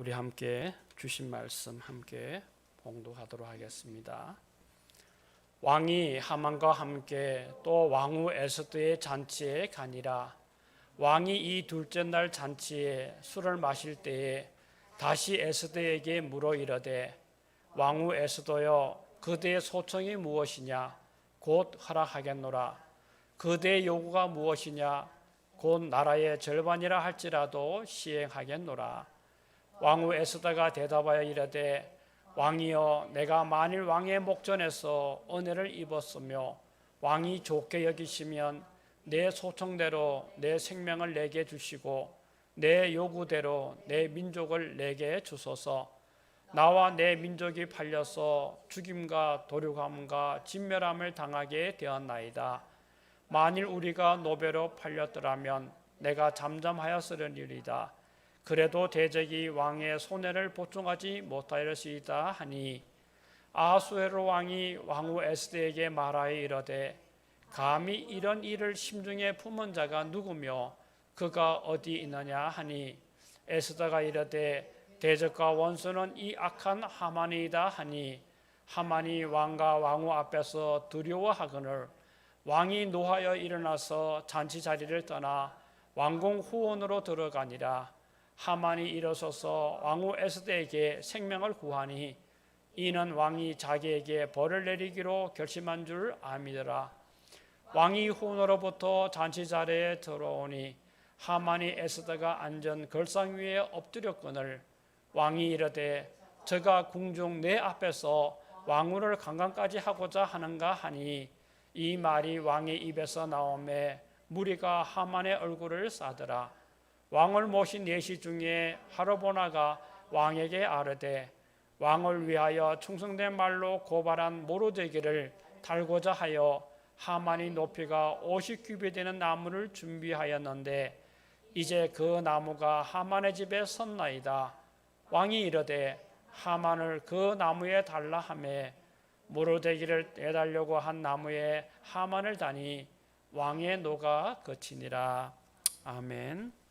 우리 함께 주신 말씀 함께 봉독하도록 하겠습니다. 왕이 하만과 함께 또 왕후 에스더의 잔치에 가니라. 왕이 이 둘째 날 잔치에 술을 마실 때에 다시 에스더에게 물어 이르되 왕후 에스더여, 그대의 소청이 무엇이냐? 곧 허락하겠노라. 그대의 요구가 무엇이냐? 곧 나라의 절반이라 할지라도 시행하겠노라. 왕후 에스더가 대답하여 이르되 왕이여, 내가 만일 왕의 목전에서 은혜를 입었으며 왕이 좋게 여기시면 내 소청대로 내 생명을 내게 주시고 내 요구대로 내 민족을 내게 주소서. 나와 내 민족이 팔려서 죽임과 도륙함과 진멸함을 당하게 되었나이다. 만일 우리가 노베로 팔렸더라면 내가 잠잠하였으리이다. 그래도 대적이 왕의 손해를 보충하지 못하였으리이다 하니 아하수에로 왕이 왕후 에스더에게 말하여 이르되 감히 이런 일을 심중에 품은 자가 누구며 그가 어디 있느냐 하니 에스더가 이르되 대적과 원수는 이 악한 하만이다 하니 하만이 왕과 왕후 앞에서 두려워하거늘 왕이 노하여 일어나서 잔치 자리를 떠나 왕궁 후원으로 들어가니라. 하만이 일어서서 왕후 에스더에게 생명을 구하니 이는 왕이 자기에게 벌을 내리기로 결심한 줄 아미더라. 왕이 후원으로부터 잔치 자리에 들어오니 하만이 에스더가 앉은 걸상 위에 엎드렸거늘 왕이 이르되 저가 궁중 내 앞에서 왕후를 강간까지 하고자 하는가 하니 이 말이 왕의 입에서 나오매 무리가 하만의 얼굴을 싸더라. 왕을 모신 내시 중에 하르보나가 왕에게 아뢰되 왕을 위하여 충성된 말로 고발한 모로데기를 달고자 하여 하만이 높이가 50규빗 되는 나무를 준비하였는데 이제 그 나무가 하만의 집에 섰나이다. 왕이 이르되 하만을 그 나무에 달라 하매 모로데기를 떼달려고 한 나무에 하만을 다니 왕의 노가 그치니라. 아멘.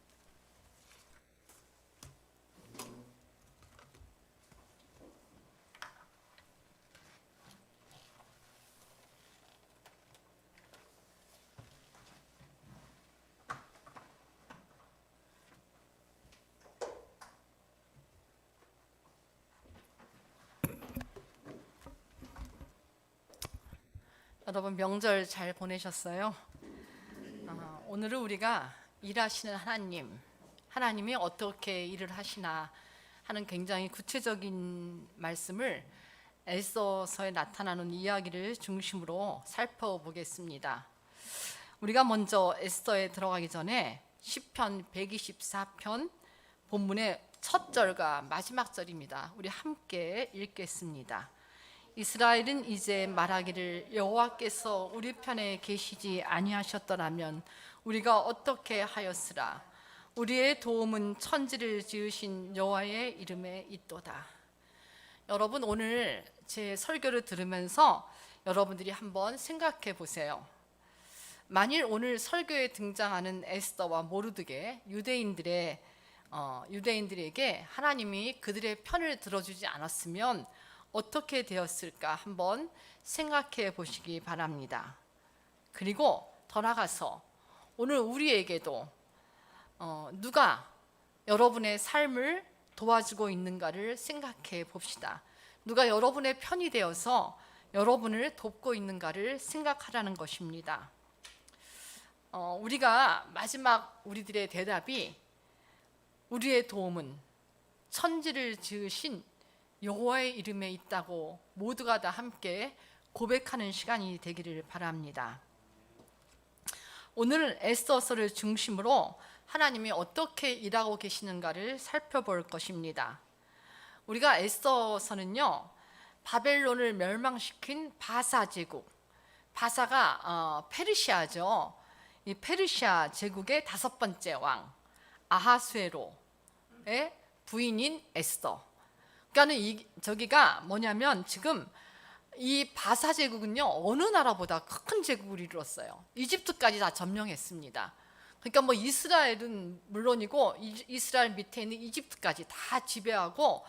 여러분 명절 잘 보내셨어요? 오늘은 우리가 일하시는 하나님이 어떻게 일을 하시나 하는 굉장히 구체적인 말씀을 에스더서에 나타나는 이야기를 중심으로 살펴보겠습니다. 우리가 먼저 에스더에 들어가기 전에 시편 124편 본문의 첫 절과 마지막 절입니다. 우리 함께 읽겠습니다. 이스라엘은 이제 말하기를 여호와께서 우리 편에 계시지 아니하셨더라면 우리가 어떻게 하였으라. 우리의 도움은 천지를 지으신 여호와의 이름에 있도다. 여러분, 오늘 제 설교를 들으면서 여러분들이 한번 생각해 보세요. 만일 오늘 설교에 등장하는 에스더와 모르드게 유대인들에게 하나님이 그들의 편을 들어주지 않았으면 어떻게 되었을까 한번 생각해 보시기 바랍니다. 그리고 더 나아가서 오늘 우리에게도 누가 여러분의 삶을 도와주고 있는가를 생각해 봅시다. 누가 여러분의 편이 되어서 여러분을 돕고 있는가를 생각하라는 것입니다. 우리가 마지막 우리들의 대답이 우리의 도움은 천지를 지으신 여호와의 이름에 있다고 모두가 다 함께 고백하는 시간이 되기를 바랍니다. 오늘 에스더서를 중심으로 하나님이 어떻게 일하고 계시는가를 살펴볼 것입니다. 우리가 에스더서는요, 바벨론을 멸망시킨 바사 제국, 바사가 페르시아죠. 이 페르시아 제국의 5번째 왕 아하수에로의 부인인 에스더. 그러니까 저기가 뭐냐면 지금 이 바사 제국은요 어느 나라보다 큰 제국을 이루었어요. 이집트까지 다 점령했습니다. 그러니까 뭐 이스라엘은 물론이고 이스라엘 밑에 있는 이집트까지 다 지배하고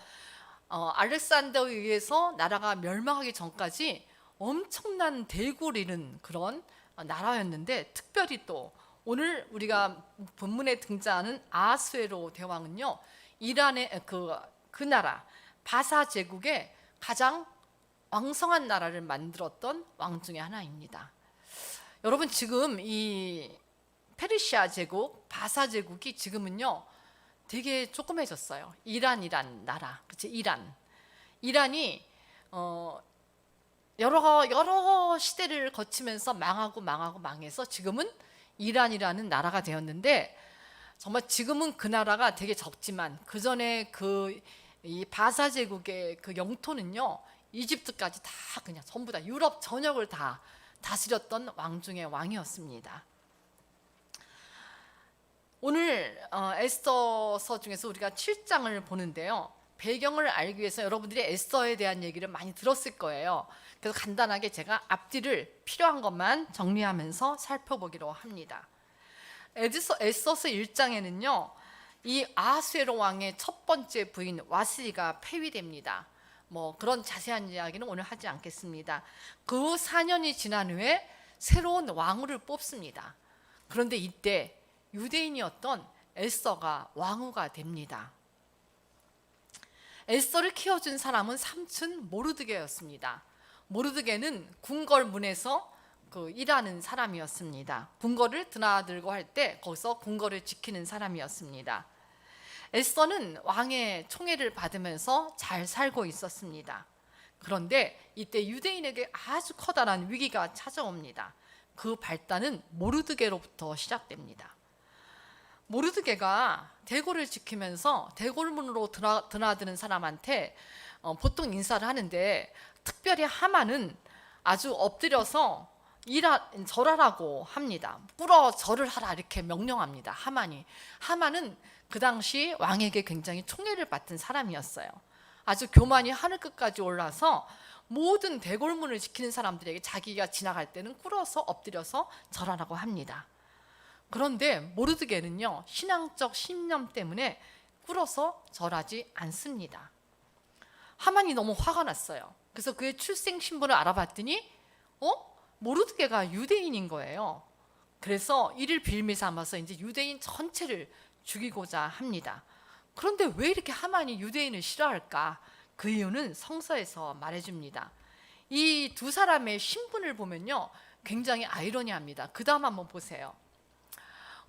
알렉산더에 의해서 나라가 멸망하기 전까지 엄청난 대국을 이룬 그런 나라였는데, 특별히 또 오늘 우리가 본문에 등장하는 아수에로 대왕은요, 이란의 그 나라 바사 제국의 가장 왕성한 나라를 만들었던 왕 중에 하나입니다. 여러분, 지금 이 페르시아 제국, 바사 제국이 지금은요 되게 조그매졌어요. 이란이란 나라, 그치? 이란이 여러 시대를 거치면서 망해서 지금은 이란이라는 나라가 되었는데, 정말 지금은 그 나라가 되게 적지만 그 전에 이 바사 제국의 그 영토는요, 이집트까지 다 그냥 전부 다 유럽 전역을 다 다스렸던 왕 중의 왕이었습니다. 오늘 에스더서 중에서 우리가 7장을 보는데요, 배경을 알기 위해서 여러분들이 에스더에 대한 얘기를 많이 들었을 거예요. 그래서 간단하게 제가 앞뒤를 필요한 것만 정리하면서 살펴보기로 합니다. 에스더서 1장에는요 이 아하수에로 왕의 첫 번째 부인 와스리가 폐위됩니다. 뭐 그런 자세한 이야기는 오늘 하지 않겠습니다. 그 4년이 지난 후에 새로운 왕후를 뽑습니다. 그런데 이때 유대인이었던 에스더가 왕후가 됩니다. 에스더를 키워준 사람은 삼촌 모르드게였습니다. 모르드게는 궁궐문에서 일하는 사람이었습니다. 궁궐을 드나들고 할 때 거기서 궁궐을 지키는 사람이었습니다. 에스더는 왕의 총애를 받으면서 잘 살고 있었습니다. 그런데 이때 유대인에게 아주 커다란 위기가 찾아옵니다. 그 발단은 모르드게로부터 시작됩니다. 모르드게가 대궐을 지키면서 대궐문으로 드나드는 사람한테 보통 인사를 하는데, 특별히 하만은 아주 엎드려서 절하라고 합니다. 꿇어 절을 하라 이렇게 명령합니다. 하만은 그 당시 왕에게 굉장히 총애를 받던 사람이었어요. 아주 교만이 하늘 끝까지 올라서 모든 대궐문을 지키는 사람들에게 자기가 지나갈 때는 꿇어서 엎드려서 절하라고 합니다. 그런데 모르드게는요 신앙적 신념 때문에 꿇어서 절하지 않습니다. 하만이 너무 화가 났어요. 그래서 그의 출생 신분을 알아봤더니 모르드게가 유대인인 거예요. 그래서 이를 빌미 삼아서 이제 유대인 전체를 죽이고자 합니다. 그런데 왜 이렇게 하만이 유대인을 싫어할까? 그 이유는 성서에서 말해줍니다. 이 두 사람의 신분을 보면요 굉장히 아이러니합니다. 그 다음 한번 보세요.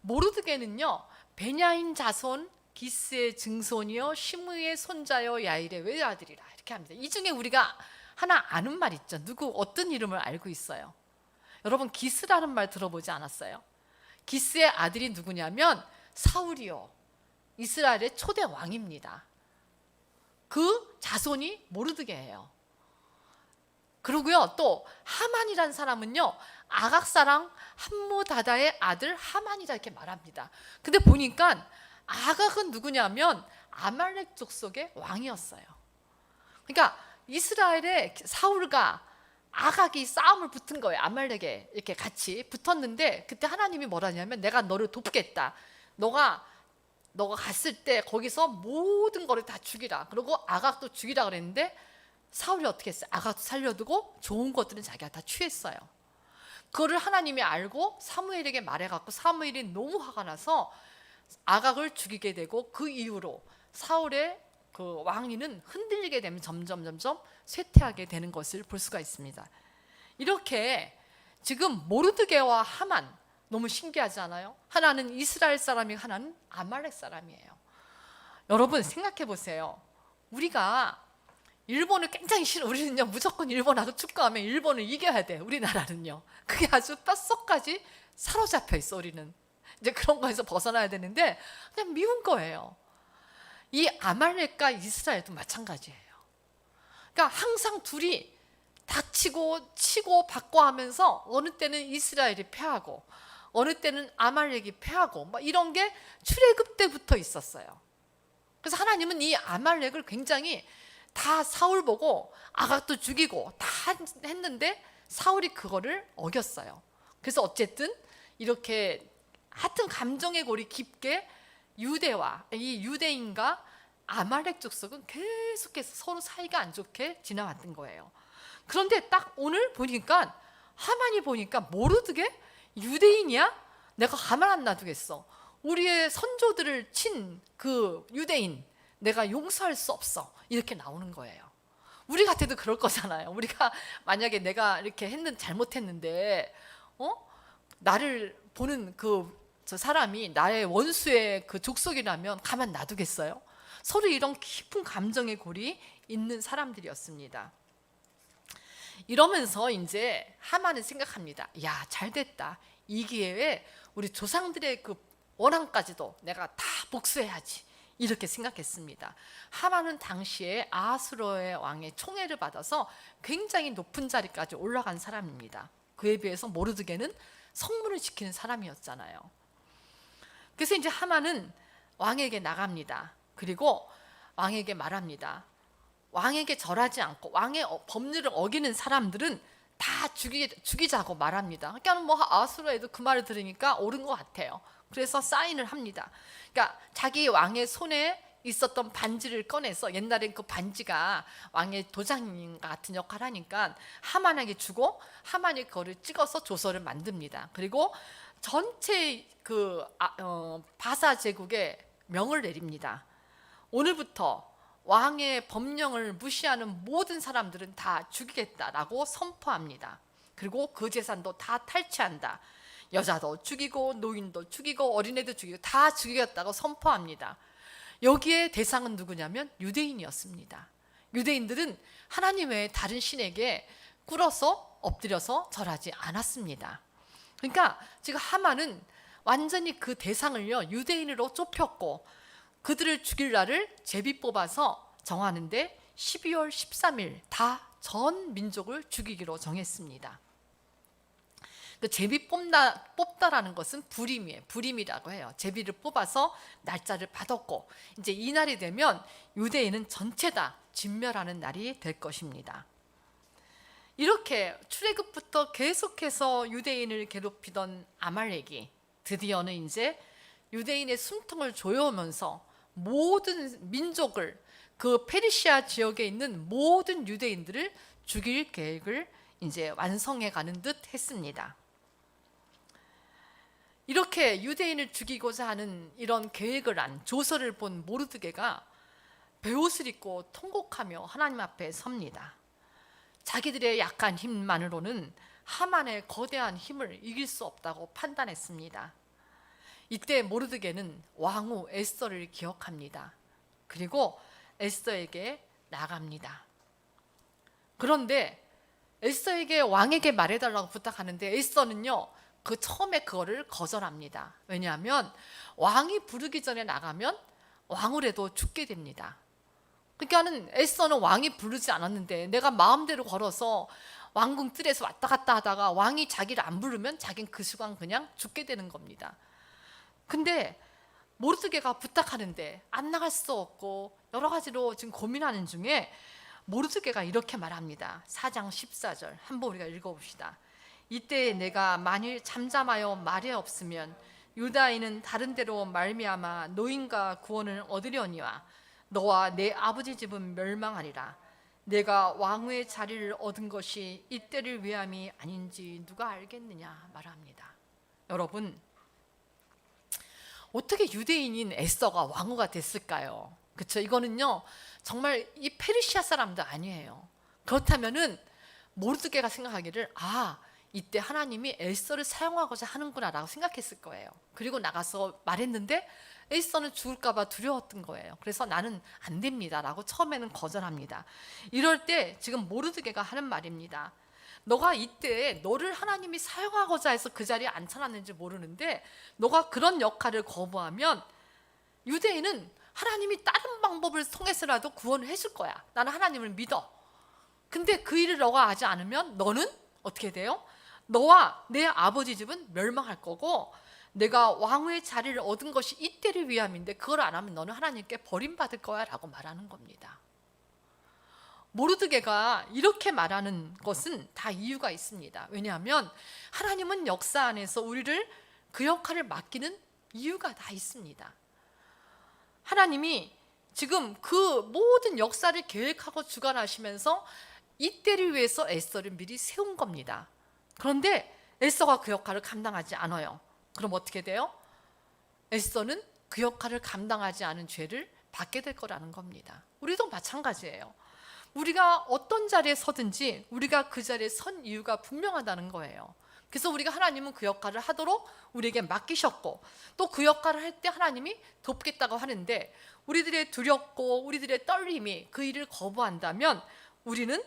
모르드게는요 베냐인 자손 기스의 증손이요 시므의 손자요 야일의 외아들이라 이렇게 합니다. 이 중에 우리가 하나 아는 말 있죠. 어떤 이름을 알고 있어요? 여러분, 기스라는 말 들어보지 않았어요? 기스의 아들이 누구냐면 사울이요, 이스라엘의 초대 왕입니다. 그 자손이 모르드게예요. 그리고요 또 하만이라는 사람은요 아각사랑 함무다다의 아들 하만이다 이렇게 말합니다. 근데 보니까 아각은 누구냐면 아말렉 족속의 왕이었어요. 그러니까 이스라엘의 사울과 아각이 싸움을 붙은 거예요. 아말렉에 이렇게 같이 붙었는데, 그때 하나님이 뭐라냐면 내가 너를 돕겠다. 너가 갔을 때 거기서 모든 거를 다 죽이라. 그리고 아각도 죽이라 그랬는데 사울이 어떻게 했어요? 아각도 살려두고 좋은 것들은 자기가 다 취했어요. 그거를 하나님이 알고 사무엘에게 말해갖고 사무엘이 너무 화가 나서 아각을 죽이게 되고, 그 이후로 사울의 그 왕위는 흔들리게 되면 점점 쇠퇴하게 되는 것을 볼 수가 있습니다. 이렇게 지금 모르드게와 하만 너무 신기하지 않아요? 하나는 이스라엘 사람이 하나는 아말렉 사람이에요. 여러분 생각해 보세요. 우리가 일본을 굉장히 싫어. 우리는요 무조건 일본하고 축구하면 일본을 이겨야 돼. 우리나라는요 그게 아주 뼛속까지 사로잡혀 있어. 우리는 이제 그런 거에서 벗어나야 되는데 그냥 미운 거예요. 이 아말렉과 이스라엘도 마찬가지예요. 그러니까 항상 둘이 닥치고 치고 받고 하면서 어느 때는 이스라엘이 패하고 어느 때는 아말렉이 패하고 뭐 이런 게 출애굽 때부터 있었어요. 그래서 하나님은 이 아말렉을 굉장히 다 사울 보고 아각도 죽이고 다 했는데 사울이 그거를 어겼어요. 그래서 어쨌든 이렇게 하여튼 감정의 골이 깊게 유대와 이 유대인과 아말렉 족속은 계속해서 서로 사이가 안 좋게 지나왔던 거예요. 그런데 딱 오늘 보니까 하만이 보니까 모르드게 유대인이야? 내가 가만 안 놔두겠어. 우리의 선조들을 친 그 유대인 내가 용서할 수 없어. 이렇게 나오는 거예요. 우리 같아도 그럴 거잖아요. 우리가 만약에 내가 이렇게 잘못했는데 나를 보는 저 사람이 나의 원수의 그 족속이라면 가만 놔두겠어요? 서로 이런 깊은 감정의 골이 있는 사람들이었습니다. 이러면서 이제 하만은 생각합니다. 야, 잘 됐다. 이 기회에 우리 조상들의 그 원한까지도 내가 다 복수해야지. 이렇게 생각했습니다. 하만은 당시에 아하수로의 왕의 총애를 받아서 굉장히 높은 자리까지 올라간 사람입니다. 그에 비해서 모르드게는 성문을 지키는 사람이었잖아요. 그래서 이제 하만은 왕에게 나갑니다. 그리고 왕에게 말합니다. 왕에게 절하지 않고 왕의 법률을 어기는 사람들은 다 죽이자고 말합니다. 그러니까 뭐 아하수로에도 그 말을 들으니까 옳은 것 같아요. 그래서 사인을 합니다. 그러니까 자기 왕의 손에 있었던 반지를 꺼내서, 옛날엔 그 반지가 왕의 도장 같은 역할을 하니까 하만에게 주고 하만이 그거를 찍어서 조서를 만듭니다. 그리고 전체 바사 제국에 명을 내립니다. 오늘부터 왕의 법령을 무시하는 모든 사람들은 다 죽이겠다라고 선포합니다. 그리고 그 재산도 다 탈취한다. 여자도 죽이고 노인도 죽이고 어린애도 죽이고 다 죽이겠다고 선포합니다. 여기에 대상은 누구냐면 유대인이었습니다. 유대인들은 하나님 외에 다른 신에게 꿇어서 엎드려서 절하지 않았습니다. 그러니까 지금 하만은 완전히 그 대상을요 유대인으로 좁혔고, 그들을 죽일 날을 제비 뽑아서 정하는데 12월 13일 다 전 민족을 죽이기로 정했습니다. 그 제비 뽑다라는 것은 불임이에요. 불임이라고 해요. 제비를 뽑아서 날짜를 받았고, 이제 이 날이 되면 유대인은 전체 다 진멸하는 날이 될 것입니다. 이렇게 출애굽부터 계속해서 유대인을 괴롭히던 아말렉이 드디어는 이제 유대인의 숨통을 조여오면서 모든 민족을, 그 페르시아 지역에 있는 모든 유대인들을 죽일 계획을 이제 완성해 가는 듯 했습니다. 이렇게 유대인을 죽이고자 하는 이런 계획을 한 조서를 본 모르드게가 베옷을 입고 통곡하며 하나님 앞에 섭니다. 자기들의 약한 힘만으로는 하만의 거대한 힘을 이길 수 없다고 판단했습니다. 이때 모르드게는 왕후 에스더를 기억합니다. 그리고 에스더에게 나갑니다. 그런데 에스더에게 왕에게 말해달라고 부탁하는데 에스더는요 그 처음에 그거를 거절합니다. 왜냐하면 왕이 부르기 전에 나가면 왕후라도 죽게 됩니다. 그러니까는 에스더는 왕이 부르지 않았는데 내가 마음대로 걸어서 왕궁 뜰에서 왔다 갔다 하다가 왕이 자기를 안 부르면 자기는 그 순간 그냥 죽게 되는 겁니다. 근데 모르드게가 부탁하는데 안 나갈 수 없고 여러 가지로 지금 고민하는 중에 모르드게가 이렇게 말합니다. 4장 14절 한번 우리가 읽어봅시다. 이때 내가 만일 잠잠하여 말이 없으면 유다인은 다른 데로 말미암아 노인과 구원을 얻으려니와 너와 내 아버지 집은 멸망하리라. 내가 왕후의 자리를 얻은 것이 이때를 위함이 아닌지 누가 알겠느냐 말합니다. 여러분, 어떻게 유대인인 에스더가 왕후가 됐을까요? 그렇죠? 이거는요 정말 이 페르시아 사람도 아니에요. 그렇다면은 모르드게가 생각하기를 이때 하나님이 에스더를 사용하고자 하는구나 라고 생각했을 거예요. 그리고 나가서 말했는데 에스더는 죽을까 봐 두려웠던 거예요. 그래서 나는 안 됩니다 라고 처음에는 거절합니다. 이럴 때 지금 모르드게가 하는 말입니다. 너가 이때 너를 하나님이 사용하고자 해서 그 자리에 앉혀놨는지 모르는데 너가 그런 역할을 거부하면 유대인은 하나님이 다른 방법을 통해서라도 구원을 해줄 거야. 나는 하나님을 믿어. 근데 그 일을 너가 하지 않으면 너는 어떻게 돼요? 너와 내 아버지 집은 멸망할 거고 내가 왕후의 자리를 얻은 것이 이때를 위함인데 그걸 안 하면 너는 하나님께 버림받을 거야 라고 말하는 겁니다. 모르드게가 이렇게 말하는 것은 다 이유가 있습니다. 왜냐하면 하나님은 역사 안에서 우리를 그 역할을 맡기는 이유가 다 있습니다. 하나님이 지금 그 모든 역사를 계획하고 주관하시면서 이때를 위해서 에스더를 미리 세운 겁니다. 그런데 에스더가 그 역할을 감당하지 않아요. 그럼 어떻게 돼요? 에스더는 그 역할을 감당하지 않은 죄를 받게 될 거라는 겁니다. 우리도 마찬가지예요. 우리가 어떤 자리에 서든지 우리가 그 자리에 선 이유가 분명하다는 거예요. 그래서 우리가 하나님은 그 역할을 하도록 우리에게 맡기셨고 또 그 역할을 할 때 하나님이 돕겠다고 하는데 우리들의 두렵고 우리들의 떨림이 그 일을 거부한다면 우리는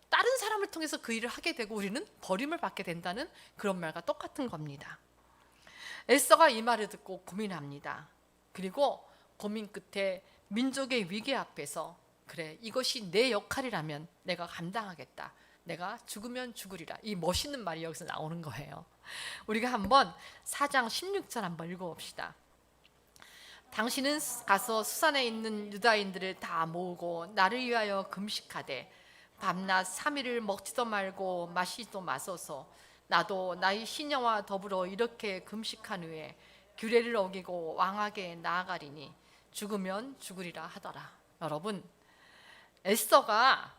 다른 사람을 통해서 그 일을 하게 되고 우리는 버림을 받게 된다는 그런 말과 똑같은 겁니다. 에스더가 이 말을 듣고 고민합니다. 그리고 고민 끝에 민족의 위기 앞에서 그래, 이것이 내 역할이라면 내가 감당하겠다. 내가 죽으면 죽으리라. 이 멋있는 말이 여기서 나오는 거예요. 우리가 한번 4장 16절 한번 읽어봅시다. 당신은 가서 수산에 있는 유다인들을 다 모으고 나를 위하여 금식하되 밤낮 3일을 먹지도 말고 마시지도 마소서. 나도 나의 시녀와 더불어 이렇게 금식한 후에 규례를 어기고 왕에게 나아가리니 죽으면 죽으리라 하더라. 여러분, 에스더가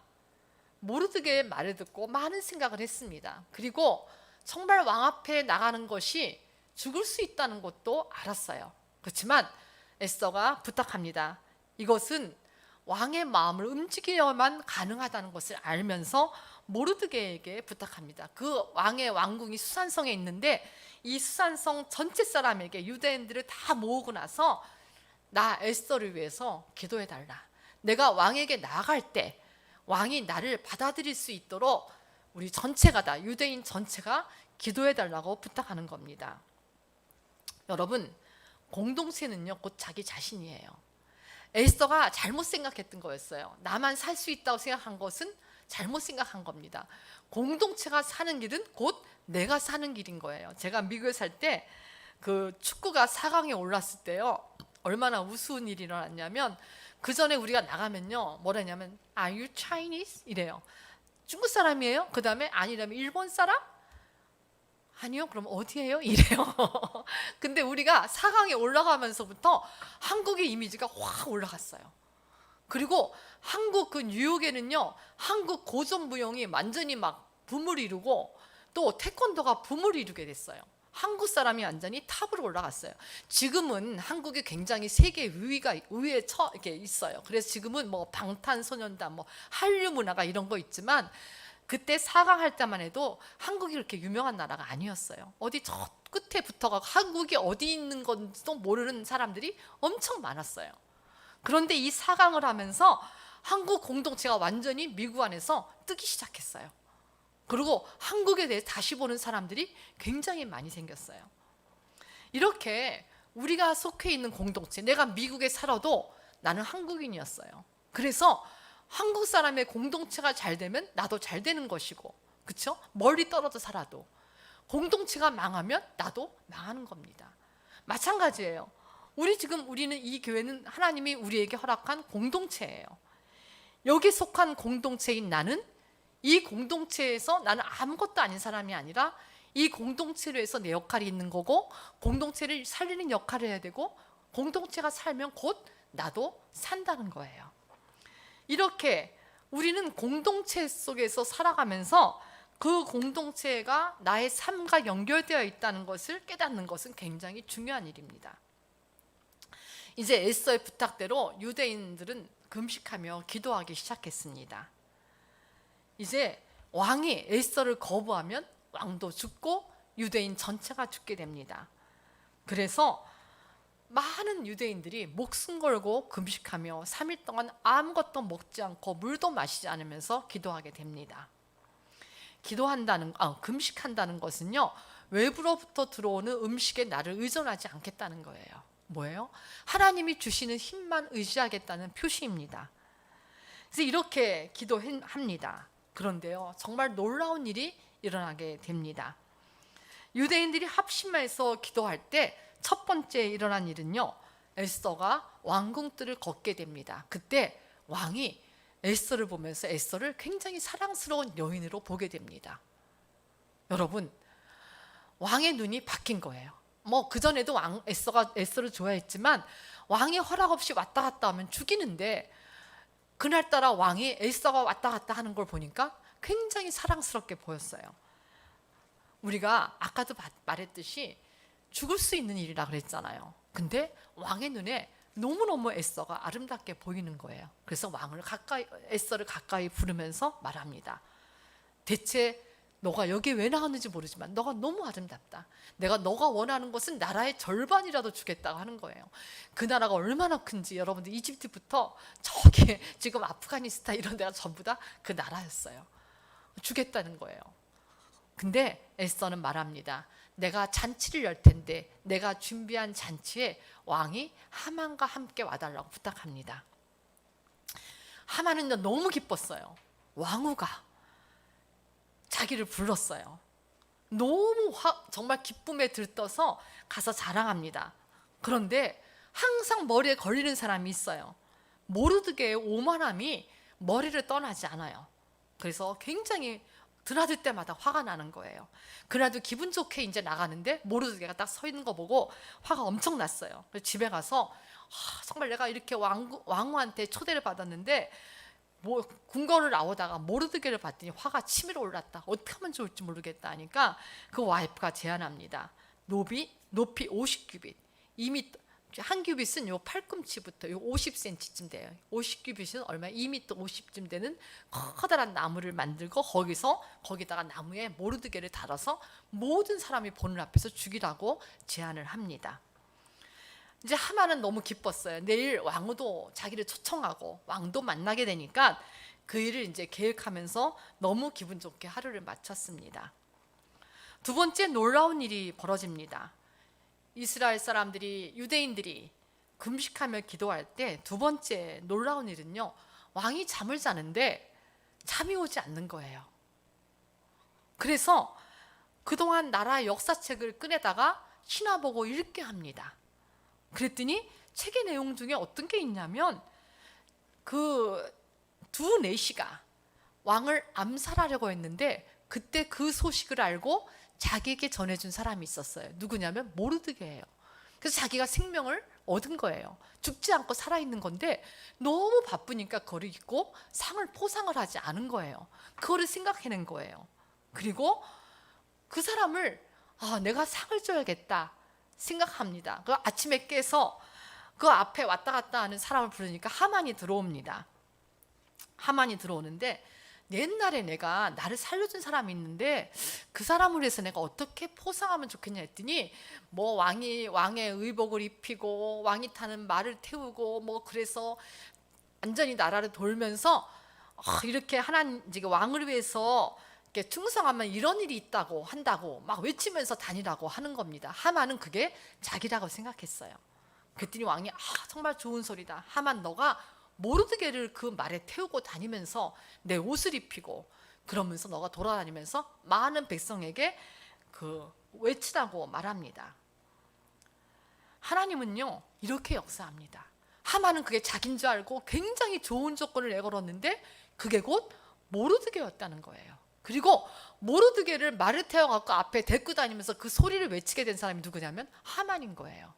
모르드게의 말을 듣고 많은 생각을 했습니다. 그리고 정말 왕 앞에 나가는 것이 죽을 수 있다는 것도 알았어요. 그렇지만 에스더가 부탁합니다. 이것은 왕의 마음을 움직여야만 가능하다는 것을 알면서 모르드게에게 부탁합니다. 그 왕의 왕궁이 수산성에 있는데 이 수산성 전체 사람에게 유대인들을 다 모으고 나서 나 에스더를 위해서 기도해 달라. 내가 왕에게 나아갈 때 왕이 나를 받아들일 수 있도록 우리 전체가 다 유대인 전체가 기도해 달라고 부탁하는 겁니다. 여러분, 공동체는요 곧 자기 자신이에요. 에스더가 잘못 생각했던 거였어요. 나만 살 수 있다고 생각한 것은 잘못 생각한 겁니다. 공동체가 사는 길은 곧 내가 사는 길인 거예요. 제가 미국에 살 때 그 축구가 4강에 올랐을 때요 얼마나 우스운 일이 일어났냐면 그 전에 우리가 나가면요 뭐라 했냐면 Are you Chinese? 이래요. 중국 사람이에요? 그 다음에 아니라면 일본 사람? 아니요. 그럼 어디예요? 이래요. 근데 우리가 4강에 올라가면서부터 한국의 이미지가 확 올라갔어요. 그리고 한국 그 뉴욕에는요 한국 고전무용이 완전히 막 붐을 이루고 또 태권도가 붐을 이루게 됐어요. 한국 사람이 완전히 탑으로 올라갔어요. 지금은 한국이 굉장히 세계 우위에 이렇게 있어요. 그래서 지금은 뭐 방탄소년단, 뭐 한류 문화가 이런 거 있지만 그때 4강 할 때만 해도 한국이 그렇게 유명한 나라가 아니었어요. 어디 저 끝에 붙어가 한국이 어디 있는 건지도 모르는 사람들이 엄청 많았어요. 그런데 이 4강을 하면서 한국 공동체가 완전히 미국 안에서 뜨기 시작했어요. 그리고 한국에 대해 다시 보는 사람들이 굉장히 많이 생겼어요. 이렇게 우리가 속해 있는 공동체, 내가 미국에 살아도 나는 한국인이었어요. 그래서 한국 사람의 공동체가 잘 되면 나도 잘 되는 것이고, 그렇죠? 멀리 떨어져 살아도 공동체가 망하면 나도 망하는 겁니다. 마찬가지예요. 우리는 이 교회는 하나님이 우리에게 허락한 공동체예요. 여기 속한 공동체인 나는 이 공동체에서 나는 아무것도 아닌 사람이 아니라 이 공동체로 해서 내 역할이 있는 거고 공동체를 살리는 역할을 해야 되고 공동체가 살면 곧 나도 산다는 거예요. 이렇게 우리는 공동체 속에서 살아가면서 그 공동체가 나의 삶과 연결되어 있다는 것을 깨닫는 것은 굉장히 중요한 일입니다. 이제 에스더의 부탁대로 유대인들은 금식하며 기도하기 시작했습니다. 이제 왕이 에스더를 거부하면 왕도 죽고 유대인 전체가 죽게 됩니다. 그래서 많은 유대인들이 목숨 걸고 금식하며 3일 동안 아무것도 먹지 않고 물도 마시지 않으면서 기도하게 됩니다. 금식한다는 것은요 외부로부터 들어오는 음식에 나를 의존하지 않겠다는 거예요. 뭐예요? 하나님이 주시는 힘만 의지하겠다는 표시입니다. 그래서 이렇게 기도합니다. 그런데요 정말 놀라운 일이 일어나게 됩니다. 유대인들이 합심해서 기도할 때 첫 번째 일어난 일은요 에스더가 왕궁뜰을 걷게 됩니다. 그때 왕이 에스더를 보면서 에스더를 굉장히 사랑스러운 여인으로 보게 됩니다. 여러분, 왕의 눈이 바뀐 거예요. 뭐 그전에도 에스더를 좋아했지만 왕이 허락 없이 왔다 갔다 하면 죽이는데, 그날따라 왕이 에스더가 왔다 갔다 하는 걸 보니까 굉장히 사랑스럽게 보였어요. 우리가 아까도 말했듯이 죽을 수 있는 일이라 그랬잖아요. 근데 왕의 눈에 너무너무 에스더가 아름답게 보이는 거예요. 그래서 에스더를 가까이 부르면서 말합니다. 대체 너가 여기 왜 나왔는지 모르지만 너가 너무 아름답다. 내가 너가 원하는 것은 나라의 절반이라도 주겠다고 하는 거예요. 그 나라가 얼마나 큰지 여러분들, 이집트부터 저기 지금 아프가니스탄 이런 데가 전부 다 그 나라였어요. 주겠다는 거예요. 근데 에스더는 말합니다. 내가 잔치를 열 텐데 내가 준비한 잔치에 왕이 하만과 함께 와달라고 부탁합니다. 하만은 너무 기뻤어요. 왕후가 자기를 불렀어요. 너무 정말 기쁨에 들떠서 가서 자랑합니다. 그런데 항상 머리에 걸리는 사람이 있어요. 모르드게의 오만함이 머리를 떠나지 않아요. 그래서 굉장히 드나들 때마다 화가 나는 거예요. 그래도 기분 좋게 이제 나가는데 모르드게가 딱 서 있는 거 보고 화가 엄청 났어요. 그래서 집에 가서 정말 내가 이렇게 왕후한테 초대를 받았는데 뭐 궁궐을 나오다가 모르드게를 봤더니 화가 치밀어 올랐다. 어떻게 하면 좋을지 모르겠다 하니까 그 와이프가 제안합니다. 높이 50규빗, 2m, 한 규빗은 요 팔꿈치부터 요 50cm쯤 돼요. 50규빗은 얼마? 2m 50쯤 되는 커다란 나무를 만들고 거기다가 나무에 모르드게를 달아서 모든 사람이 보는 앞에서 죽이라고 제안을 합니다. 이제 하만은 너무 기뻤어요. 내일 왕후도 자기를 초청하고 왕도 만나게 되니까 그 일을 이제 계획하면서 너무 기분 좋게 하루를 마쳤습니다. 두 번째 놀라운 일이 벌어집니다. 이스라엘 사람들이, 유대인들이 금식하며 기도할 때 두 번째 놀라운 일은요, 왕이 잠을 자는데 잠이 오지 않는 거예요. 그래서 그동안 나라의 역사책을 꺼내다가 신화 보고 읽게 합니다. 그랬더니 책의 내용 중에 어떤 게 있냐면 그 두 내시가 왕을 암살하려고 했는데 그때 그 소식을 알고 자기에게 전해준 사람이 있었어요. 누구냐면 모르드게예요. 그래서 자기가 생명을 얻은 거예요. 죽지 않고 살아있는 건데 너무 바쁘니까 그걸 잊고 포상을 하지 않은 거예요. 그거를 생각해낸 거예요. 그리고 그 사람을 내가 상을 줘야겠다 생각합니다. 그 아침에 깨서 그 앞에 왔다 갔다 하는 사람을 부르니까 하만이 들어옵니다. 하만이 들어오는데 옛날에 나를 살려준 사람이 있는데 그 사람을 위해서 내가 어떻게 포상하면 좋겠냐 했더니 뭐 왕의 의복을 입히고 왕이 타는 말을 태우고 뭐 그래서 완전히 나라를 돌면서 이렇게 왕을 위해서 이렇게 충성하면 이런 일이 한다고 막 외치면서 다니라고 하는 겁니다. 하만은 그게 자기라고 생각했어요. 그랬더니 왕이 정말 좋은 소리다. 하만, 너가 모르드게를 그 말에 태우고 다니면서 내 옷을 입히고 그러면서 너가 돌아다니면서 많은 백성에게 외치라고 말합니다. 하나님은요 이렇게 역사합니다. 하만은 그게 자기인 줄 알고 굉장히 좋은 조건을 내걸었는데 그게 곧 모르드게였다는 거예요. 그리고 모르드게를 말을 태워갖고 앞에 데리고 다니면서 그 소리를 외치게 된 사람이 누구냐면 하만인 거예요.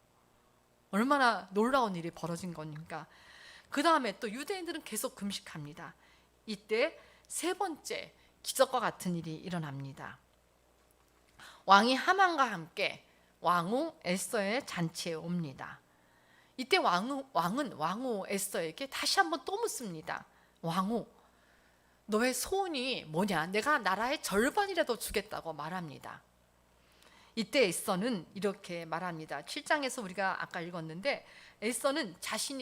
얼마나 놀라운 일이 벌어진 거니까. 그 다음에 또 유대인들은 계속 금식합니다. 이때 세 번째 기적과 같은 일이 일어납니다. 왕이 하만과 함께 왕후 에스더의 잔치에 옵니다. 이때 왕은 왕후 에스더에게 다시 한번 또 묻습니다. 왕후, 너의 소원이 뭐냐? 내가 나라의 절반이라도 주겠다고 말합니다. 이때 에스더는 이렇게 말합니다. 7장에서 우리가 아까 읽었는데 에스더는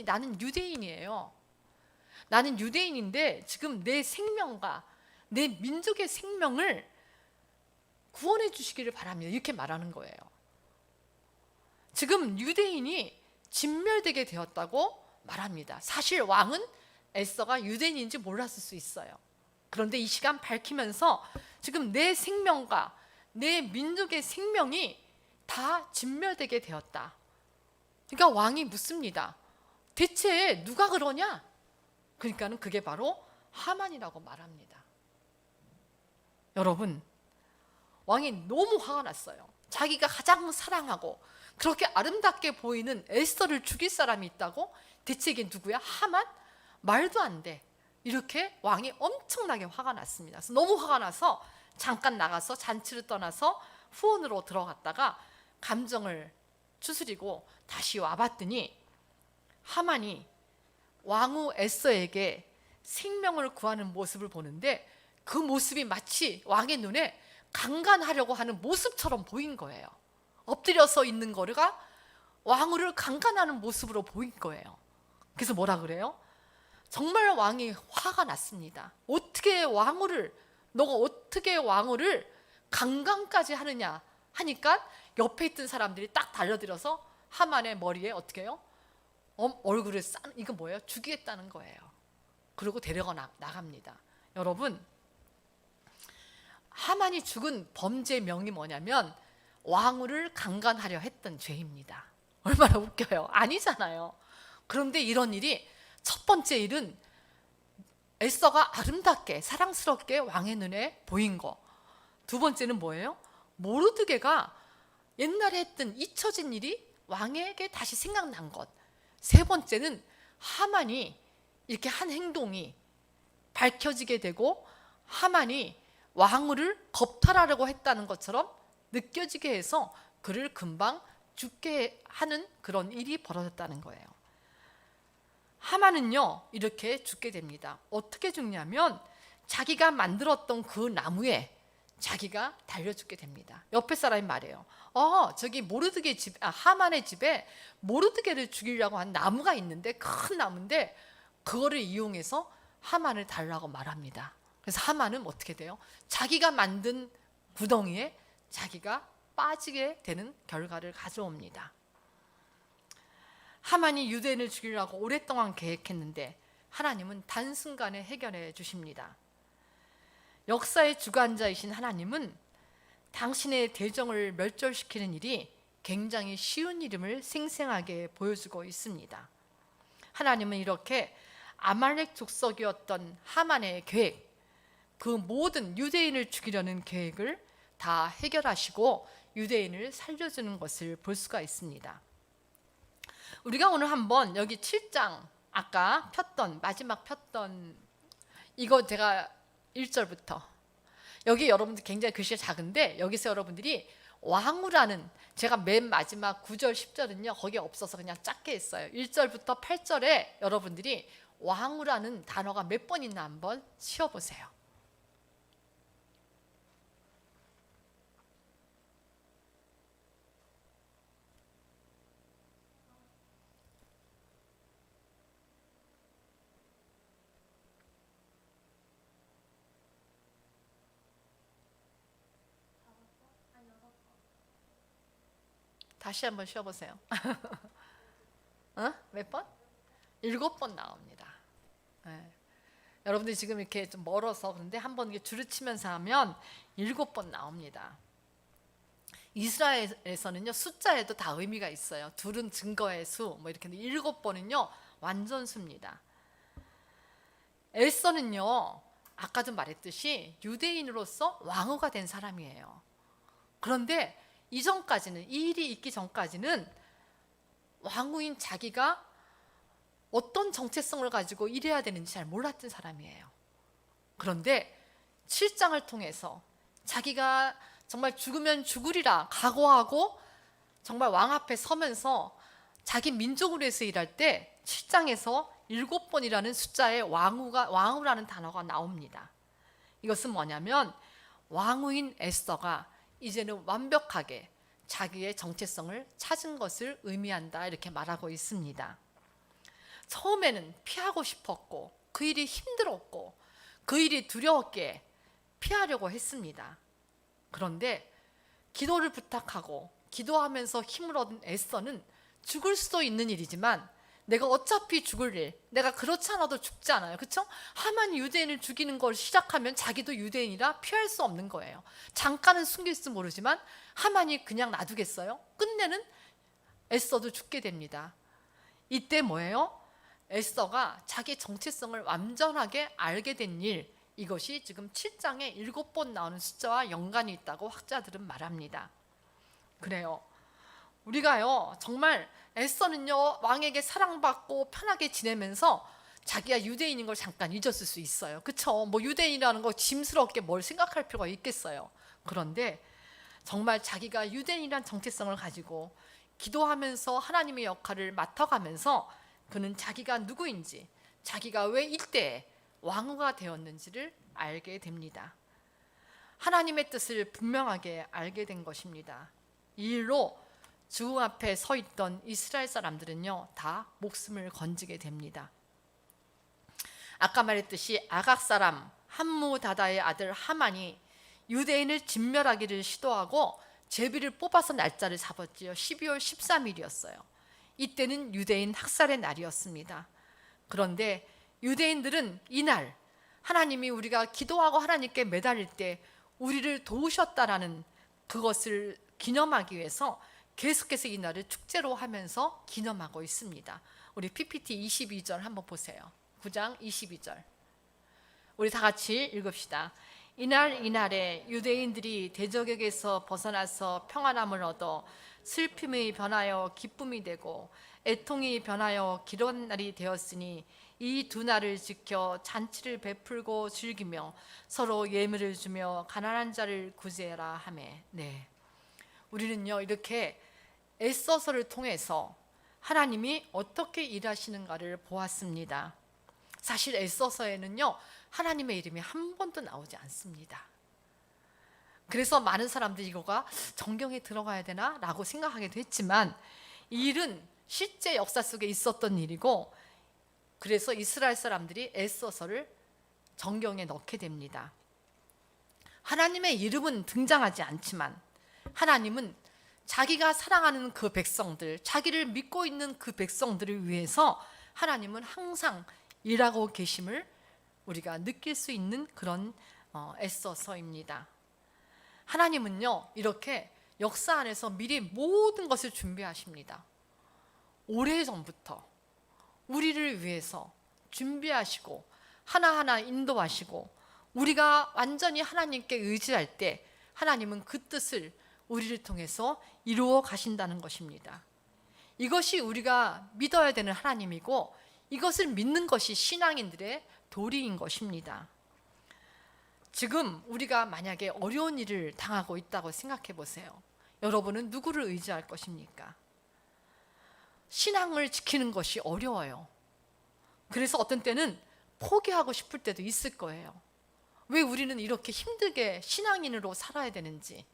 나는 유대인이에요. 나는 유대인인데 지금 내 생명과 내 민족의 생명을 구원해 주시기를 바랍니다. 이렇게 말하는 거예요. 지금 유대인이 진멸되게 되었다고 말합니다. 사실 왕은 에스더가 유대인인지 몰랐을 수 있어요. 그런데 이 시간 밝히면서 지금 내 생명과 내 민족의 생명이 다 진멸되게 되었다. 그러니까 왕이 묻습니다. 대체 누가 그러냐? 그러니까는 그게 바로 하만이라고 말합니다. 여러분, 왕이 너무 화가 났어요. 자기가 가장 사랑하고 그렇게 아름답게 보이는 에스더를 죽일 사람이 있다고? 대체 이게 누구야? 하만? 말도 안 돼. 이렇게 왕이 엄청나게 화가 났습니다. 그래서 너무 화가 나서 잠깐 나가서 잔치를 떠나서 후원으로 들어갔다가 감정을 추스리고 다시 와봤더니 하만이 왕후 에스더에게 생명을 구하는 모습을 보는데 그 모습이 마치 왕의 눈에 강간하려고 하는 모습처럼 보인 거예요. 엎드려서 있는 거가 왕후를 강간하는 모습으로 보인 거예요. 그래서 뭐라 그래요? 정말 왕이 화가 났습니다. 너가 어떻게 왕후를 강간까지 하느냐 하니까 옆에 있던 사람들이 딱 달려들어서 하만의 머리에 어떻게 해요? 얼굴을 이거 뭐예요? 죽이겠다는 거예요. 그리고 데려가 나갑니다. 여러분, 하만이 죽은 범죄명이 뭐냐면 왕후를 강간하려 했던 죄입니다. 얼마나 웃겨요. 아니잖아요. 그런데 이런 일이, 첫 번째 일은 에스더가 아름답게 사랑스럽게 왕의 눈에 보인 거. 두 번째는 뭐예요? 모르드게가 옛날에 했던 잊혀진 일이 왕에게 다시 생각난 것. 세 번째는 하만이 이렇게 한 행동이 밝혀지게 되고 하만이 왕후를 겁탈하려고 했다는 것처럼 느껴지게 해서 그를 금방 죽게 하는 그런 일이 벌어졌다는 거예요. 하만은요, 이렇게 죽게 됩니다. 어떻게 죽냐면 자기가 만들었던 그 나무에 자기가 달려 죽게 됩니다. 옆에 사람이 말해요. 저기 하만의 집에 모르드게를 죽이려고 한 나무가 있는데, 큰 나무인데 그거를 이용해서 하만을 달라고 말합니다. 그래서 하만은 어떻게 돼요? 자기가 만든 구덩이에 자기가 빠지게 되는 결과를 가져옵니다. 하만이 유대인을 죽이려고 오랫동안 계획했는데 하나님은 단순간에 해결해 주십니다. 역사의 주관자이신 하나님은 당신의 대정을 멸절시키는 일이 굉장히 쉬운 일임을 생생하게 보여주고 있습니다. 하나님은 이렇게 아말렉 족속이었던 하만의 계획, 그 모든 유대인을 죽이려는 계획을 다 해결하시고 유대인을 살려주는 것을 볼 수가 있습니다. 우리가 오늘 한번 여기 7장 아까 마지막 폈던 이거 제가 1절부터, 여기 여러분들 굉장히 글씨가 작은데 여기서 여러분들이 왕후라는, 제가 맨 마지막 9절 10절은요 거기에 없어서 그냥 작게 했어요. 1절부터 8절에 여러분들이 왕후라는 단어가 몇 번 있나 한번 치워보세요. 다시 한번 쉬어보세요. 몇 번? 7번 나옵니다. 네. 여러분들이 지금 이렇게 좀 멀어서 그런데 한번 줄을 치면서 하면 7번 나옵니다. 이스라엘에서는요 숫자에도 다 의미가 있어요. 둘은 증거의 수, 뭐 이렇게 7번은요 완전 수입니다. 에스더는요 아까도 말했듯이 유대인으로서 왕후가 된 사람이에요. 그런데 이 일이 있기 전까지는 왕후인 자기가 어떤 정체성을 가지고 일해야 되는지 잘 몰랐던 사람이에요. 그런데 7장을 통해서 자기가 정말 죽으면 죽으리라 각오하고 정말 왕 앞에 서면서 자기 민족을 위해서 일할 때 7장에서 7번이라는 숫자의 왕후라는 단어가 나옵니다. 이것은 뭐냐면 왕후인 에스더가 이제는 완벽하게 자기의 정체성을 찾은 것을 의미한다, 이렇게 말하고 있습니다. 처음에는 피하고 싶었고 그 일이 힘들었고 그 일이 두려웠기에 피하려고 했습니다. 그런데 기도를 부탁하고 기도하면서 힘을 얻은 에스더는 죽을 수도 있는 일이지만 내가 어차피 죽을 일, 내가 그렇지 않아도 죽지 않아요. 그렇죠? 하만이 유대인을 죽이는 걸 시작하면 자기도 유대인이라 피할 수 없는 거예요. 잠깐은 숨길지 모르지만 하만이 그냥 놔두겠어요? 끝내는 에스더도 죽게 됩니다. 이때 뭐예요? 에스더가 자기 정체성을 완전하게 알게 된 일, 이것이 지금 7장에 7번 나오는 숫자와 연관이 있다고 학자들은 말합니다. 그래요. 우리가요 정말 에스더는요 왕에게 사랑받고 편하게 지내면서 자기가 유대인인 걸 잠깐 잊었을 수 있어요. 그쵸? 뭐 유대인이라는 거 짐스럽게 뭘 생각할 필요가 있겠어요. 그런데 정말 자기가 유대인이란 정체성을 가지고 기도하면서 하나님의 역할을 맡아가면서 그는 자기가 누구인지, 자기가 왜 이때 왕후가 되었는지를 알게 됩니다. 하나님의 뜻을 분명하게 알게 된 것입니다. 이 일로 주 앞에 서 있던 이스라엘 사람들은요 다 목숨을 건지게 됩니다. 아까 말했듯이 아각 사람 함무다다의 아들 하만이 유대인을 진멸하기를 시도하고 제비를 뽑아서 날짜를 잡았지요. 12월 13일이었어요. 이때는 유대인 학살의 날이었습니다. 그런데 유대인들은 이날 하나님이 우리가 기도하고 하나님께 매달릴 때 우리를 도우셨다라는 그것을 기념하기 위해서 계속해서 이 날을 축제로 하면서 기념하고 있습니다. 우리 PPT 22절 한번 보세요. 9장 22절. 우리 다 같이 읽읍시다. 이날에 유대인들이 대적에게서 벗어나서 평안함을 얻어 슬픔이 변하여 기쁨이 되고 애통이 변하여 기런 날이 되었으니 이 두 날을 지켜 잔치를 베풀고 즐기며 서로 예물을 주며 가난한 자를 구제하라 하매. 네, 우리는요 이렇게 에스더서를 통해서 하나님이 어떻게 일하시는가를 보았습니다. 사실 에스더서에는요 하나님의 이름이 한 번도 나오지 않습니다. 그래서 많은 사람들이 이거가 정경에 들어가야 되나? 라고 생각하기도 했지만 이 일은 실제 역사 속에 있었던 일이고 그래서 이스라엘 사람들이 에스더서를 정경에 넣게 됩니다. 하나님의 이름은 등장하지 않지만 하나님은 자기가 사랑하는 그 백성들, 자기를 믿고 있는 그 백성들을 위해서 하나님은 항상 일하고 계심을 우리가 느낄 수 있는 그런 에스더서입니다. 하나님은요 이렇게 역사 안에서 미리 모든 것을 준비하십니다. 오래전부터 우리를 위해서 준비하시고 하나하나 인도하시고 우리가 완전히 하나님께 의지할 때 하나님은 그 뜻을 우리를 통해서 이루어 가신다는 것입니다. 이것이 우리가 믿어야 되는 하나님이고 이것을 믿는 것이 신앙인들의 도리인 것입니다. 지금 우리가 만약에 어려운 일을 당하고 있다고 생각해 보세요. 여러분은 누구를 의지할 것입니까? 신앙을 지키는 것이 어려워요. 그래서 어떤 때는 포기하고 싶을 때도 있을 거예요. 왜 우리는 이렇게 힘들게 신앙인으로 살아야 되는지,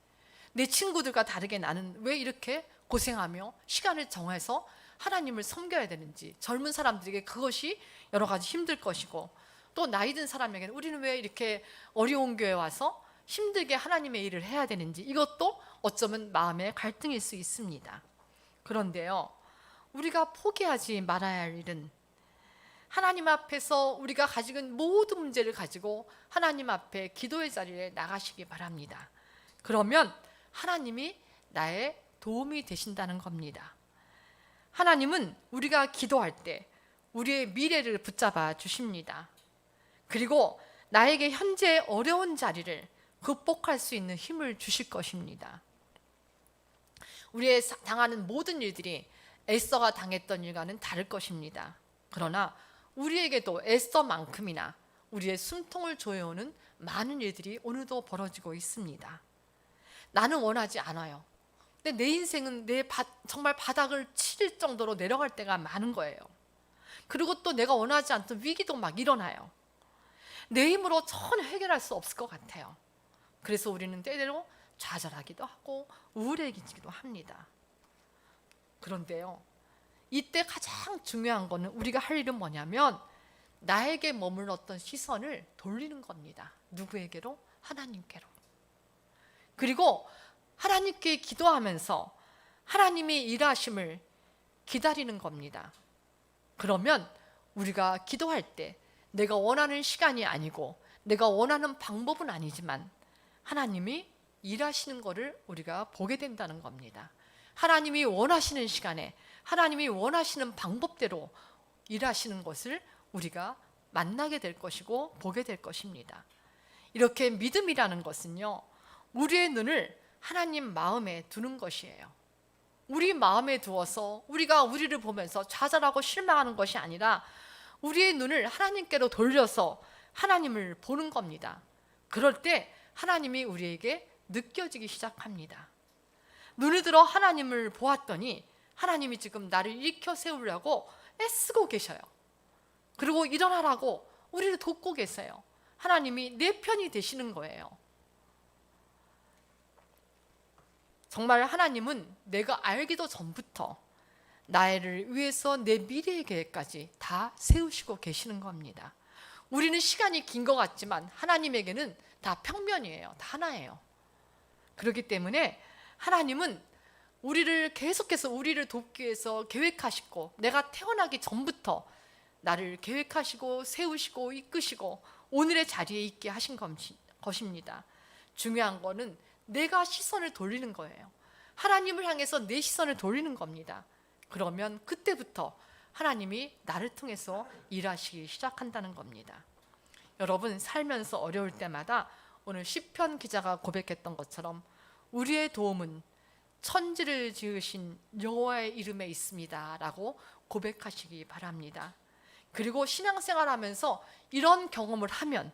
내 친구들과 다르게 나는 왜 이렇게 고생하며 시간을 정해서 하나님을 섬겨야 되는지, 젊은 사람들에게 그것이 여러 가지 힘들 것이고 또 나이 든 사람에게는 우리는 왜 이렇게 어려운 교회에 와서 힘들게 하나님의 일을 해야 되는지, 이것도 어쩌면 마음의 갈등일 수 있습니다. 그런데요 우리가 포기하지 말아야 할 일은 하나님 앞에서 우리가 가지고 있는 모든 문제를 가지고 하나님 앞에 기도의 자리에 나가시기 바랍니다. 그러면 하나님이 나의 도움이 되신다는 겁니다. 하나님은 우리가 기도할 때 우리의 미래를 붙잡아 주십니다. 그리고 나에게 현재 어려운 자리를 극복할 수 있는 힘을 주실 것입니다. 우리의 당하는 모든 일들이 에스더가 당했던 일과는 다를 것입니다. 그러나 우리에게도 에스더만큼이나 우리의 숨통을 조여오는 많은 일들이 오늘도 벌어지고 있습니다. 나는 원하지 않아요. 근데 내 인생은 정말 바닥을 치릴 정도로 내려갈 때가 많은 거예요. 그리고 또 내가 원하지 않던 위기도 막 일어나요. 내 힘으로 전혀 해결할 수 없을 것 같아요. 그래서 우리는 때때로 좌절하기도 하고 우울해지기도 합니다. 그런데요 이때 가장 중요한 거는 우리가 할 일은 뭐냐면 나에게 머물렀던 시선을 돌리는 겁니다. 누구에게로? 하나님께로. 그리고 하나님께 기도하면서 하나님의 일하심을 기다리는 겁니다. 그러면 우리가 기도할 때 내가 원하는 시간이 아니고 내가 원하는 방법은 아니지만 하나님이 일하시는 것을 우리가 보게 된다는 겁니다. 하나님이 원하시는 시간에 하나님이 원하시는 방법대로 일하시는 것을 우리가 만나게 될 것이고 보게 될 것입니다. 이렇게 믿음이라는 것은요 우리의 눈을 하나님 마음에 두는 것이에요. 우리 마음에 두어서 우리가 우리를 보면서 좌절하고 실망하는 것이 아니라 우리의 눈을 하나님께로 돌려서 하나님을 보는 겁니다. 그럴 때 하나님이 우리에게 느껴지기 시작합니다. 눈을 들어 하나님을 보았더니 하나님이 지금 나를 일으켜 세우려고 애쓰고 계셔요. 그리고 일어나라고 우리를 돕고 계세요. 하나님이 내 편이 되시는 거예요. 정말 하나님은 내가 알기도 전부터 나를 위해서 내 미래의 계획까지 다 세우시고 계시는 겁니다. 우리는 시간이 긴 것 같지만 하나님에게는 다 평면이에요. 다 하나예요. 그렇기 때문에 하나님은 우리를 계속해서 우리를 돕기 위해서 계획하시고, 내가 태어나기 전부터 나를 계획하시고 세우시고 이끄시고 오늘의 자리에 있게 하신 것입니다. 중요한 거는 내가 시선을 돌리는 거예요. 하나님을 향해서 내 시선을 돌리는 겁니다. 그러면 그때부터 하나님이 나를 통해서 일하시기 시작한다는 겁니다. 여러분, 살면서 어려울 때마다 오늘 시편 기자가 고백했던 것처럼 우리의 도움은 천지를 지으신 여호와의 이름에 있습니다 라고 고백하시기 바랍니다. 그리고 신앙생활하면서 이런 경험을 하면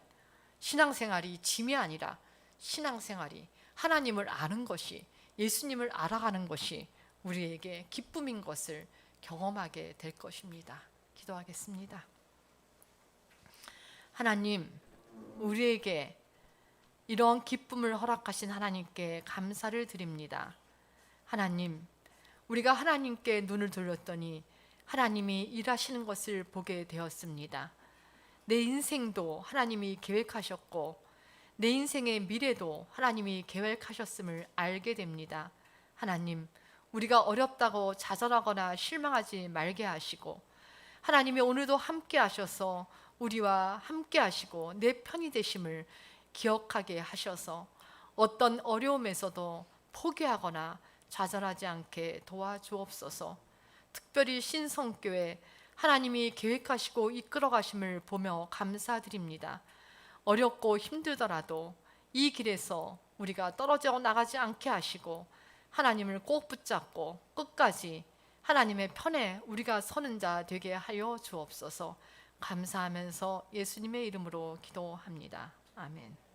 신앙생활이 짐이 아니라 신앙생활이 하나님을 아는 것이, 예수님을 알아가는 것이 우리에게 기쁨인 것을 경험하게 될 것입니다. 기도하겠습니다. 하나님, 우리에게 이런 기쁨을 허락하신 하나님께 감사를 드립니다. 하나님, 우리가 하나님께 눈을 돌렸더니 하나님이 일하시는 것을 보게 되었습니다. 내 인생도 하나님이 계획하셨고 내 인생의 미래도 하나님이 계획하셨음을 알게 됩니다. 하나님, 우리가 어렵다고 좌절하거나 실망하지 말게 하시고 하나님이 오늘도 함께 하셔서 우리와 함께 하시고 내 편이 되심을 기억하게 하셔서 어떤 어려움에서도 포기하거나 좌절하지 않게 도와주옵소서. 특별히 신성교회 하나님이 계획하시고 이끌어 가심을 보며 감사드립니다. 어렵고 힘들더라도 이 길에서 우리가 떨어져 나가지 않게 하시고 하나님을 꼭 붙잡고 끝까지 하나님의 편에 우리가 서는 자 되게 하여 주옵소서. 감사하면서 예수님의 이름으로 기도합니다. 아멘.